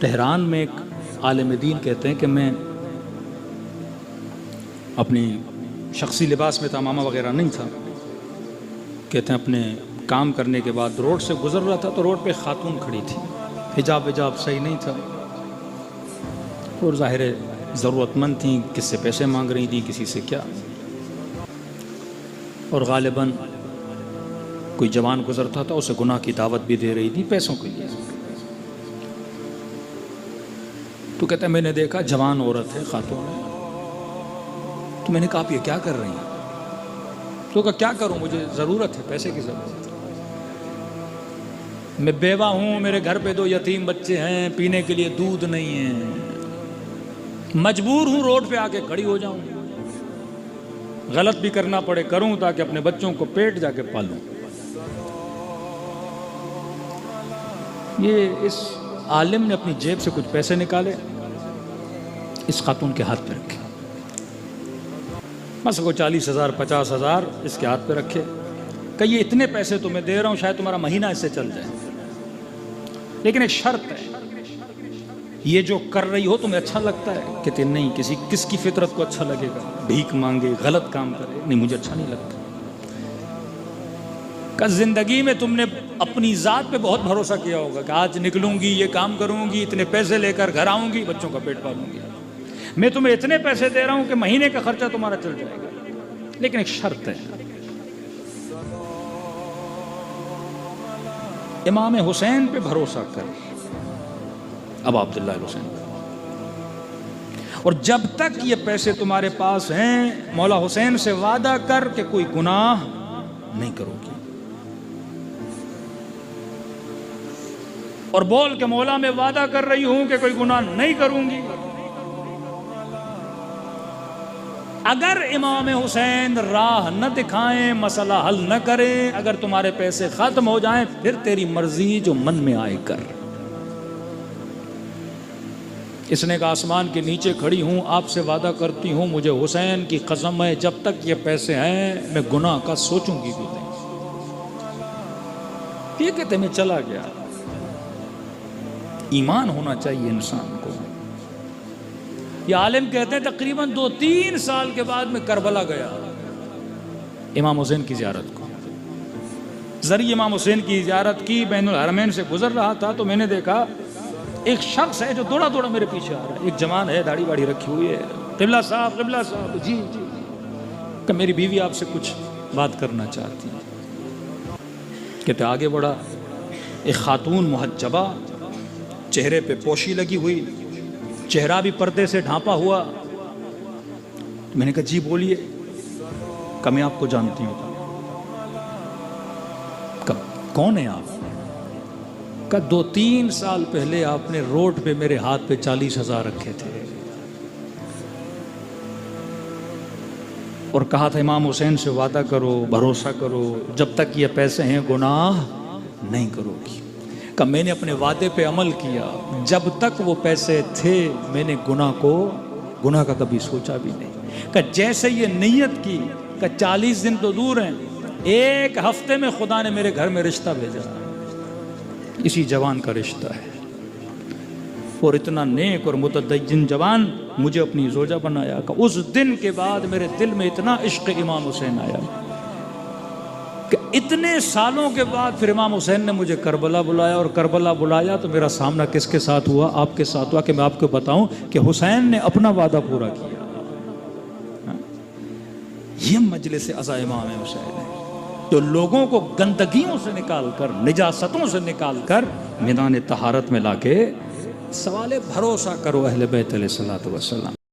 Tehran میں ایک عالم دین کہتے ہیں کہ میں اپنی شخصی لباس میں تمامہ وغیرہ نہیں تھا، کہتے ہیں اپنے کام کرنے کے بعد روڈ سے گزر رہا تھا تو روڈ پہ خاتون کھڑی تھی، حجاب صحیح نہیں تھا اور ظاہر ضرورت مند تھیں، کس سے پیسے مانگ رہی تھیں، کسی سے کیا، اور غالباً کوئی جوان گزرتا تھا اسے گناہ کی دعوت بھی دے رہی تھی پیسوں کے لیے۔ تو کہتا ہے میں نے دیکھا جوان عورت ہے، خاتون ہے، تو میں نے کہا آپ یہ کیا کر رہی ہیں؟ تو کہا کیا کروں، مجھے ضرورت ہے، پیسے کی ضرورت ہے، میں بیوہ ہوں، میرے گھر پہ 2 یتیم بچے ہیں، پینے کے لیے دودھ نہیں ہے، مجبور ہوں روڈ پہ آ کے کھڑی ہو جاؤں، غلط بھی کرنا پڑے کروں تاکہ اپنے بچوں کو پیٹ جا کے پالوں۔ یہ اس عالم نے اپنی جیب سے کچھ پیسے نکالے، اس خاتون کے ہاتھ پہ رکھے، مثلا کو 40,000 50,000 اس کے ہاتھ پہ رکھے کہ یہ اتنے پیسے تمہیں دے رہا ہوں، شاید تمہارا مہینہ اس سے چل جائے، لیکن ایک شرط ہے، یہ جو کر رہی ہو تمہیں اچھا لگتا ہے؟ کہتے نہیں، کس کی فطرت کو اچھا لگے گا بھیک مانگے، غلط کام کرے؟ نہیں، مجھے اچھا نہیں لگتا۔ کہ زندگی میں تم نے اپنی ذات پہ بہت بھروسہ کیا ہوگا کہ آج نکلوں گی، یہ کام کروں گی، اتنے پیسے لے کر گھر آؤں گی، بچوں کا پیٹ پالوں گی، میں تمہیں اتنے پیسے دے رہا ہوں کہ مہینے کا خرچہ تمہارا چل جائے گا، لیکن ایک شرط ہے، امام حسین پہ بھروسہ کر، اب عبداللہ حسین، اور جب تک یہ پیسے تمہارے پاس ہیں مولا حسین سے وعدہ کر کہ کوئی گناہ نہیں کرو گی، اور بول کہ مولا میں وعدہ کر رہی ہوں کہ کوئی گناہ نہیں کروں گی۔ اگر امام حسین راہ نہ دکھائیں، مسئلہ حل نہ کریں، اگر تمہارے پیسے ختم ہو جائیں، پھر تیری مرضی جو من میں آئے کر۔ اس نے کہا آسمان کے نیچے کھڑی ہوں، آپ سے وعدہ کرتی ہوں، مجھے حسین کی قسم ہے جب تک یہ پیسے ہیں میں گناہ کا سوچوں گی بھی نہیں۔ یہ کہتے میں چلا گیا۔ ایمان ہونا چاہیے انسان کو۔ یہ عالم کہتے ہیں تقریباً 2-3 سال کے بعد میں کربلا گیا امام حسین کی زیارت کو، ذریعہ امام حسین کی زیارت کی، بین الحرمین سے گزر رہا تھا تو میں نے دیکھا ایک شخص ہے جو دوڑا دوڑا میرے پیچھے آ رہا ہے، ایک جوان ہے، داڑھی واڑی رکھی ہوئی ہے، قبلہ صاحب جی کہ میری بیوی آپ سے کچھ بات کرنا چاہتی ہے۔ کہتے آگے بڑھا، ایک خاتون محجبہ، چہرے پہ پوشی لگی ہوئی، چہرہ بھی پردے سے ڈھانپا ہوا، میں نے کہا جی بولیے، کہ میں آپ کو جانتی ہوں۔ کون ہے آپ؟ کہ 2-3 سال پہلے آپ نے روڈ پہ میرے ہاتھ پہ 40,000 رکھے تھے اور کہا تھا امام حسین سے وعدہ کرو، بھروسہ کرو، جب تک یہ پیسے ہیں گناہ نہیں کرو گی۔ کہ میں نے اپنے وعدے پہ عمل کیا، جب تک وہ پیسے تھے میں نے گناہ کا کبھی سوچا بھی نہیں۔ کہ جیسے یہ نیت کی کہ 40 دن تو دور ہیں، 1 ہفتے میں خدا نے میرے گھر میں رشتہ بھیجا، اسی جوان کا رشتہ ہے، اور اتنا نیک اور متدین جوان مجھے اپنی زوجہ بنایا۔ کہ اس دن کے بعد میرے دل میں اتنا عشق امام حسین آیا کہ اتنے سالوں کے بعد پھر امام حسین نے مجھے کربلا بلایا، اور کربلا بلایا تو میرا سامنا کس کے ساتھ ہوا؟ آپ کے ساتھ ہوا، کہ میں آپ کو بتاؤں کہ حسین نے اپنا وعدہ پورا کیا۔ یہ مجلس عزا امام حسین ہے جو لوگوں کو گندگیوں سے نکال کر، نجاستوں سے نکال کر میدان طہارت میں لا کے سوال بھروسہ کرو اہل بیت علیہ الصلوۃ والسلام۔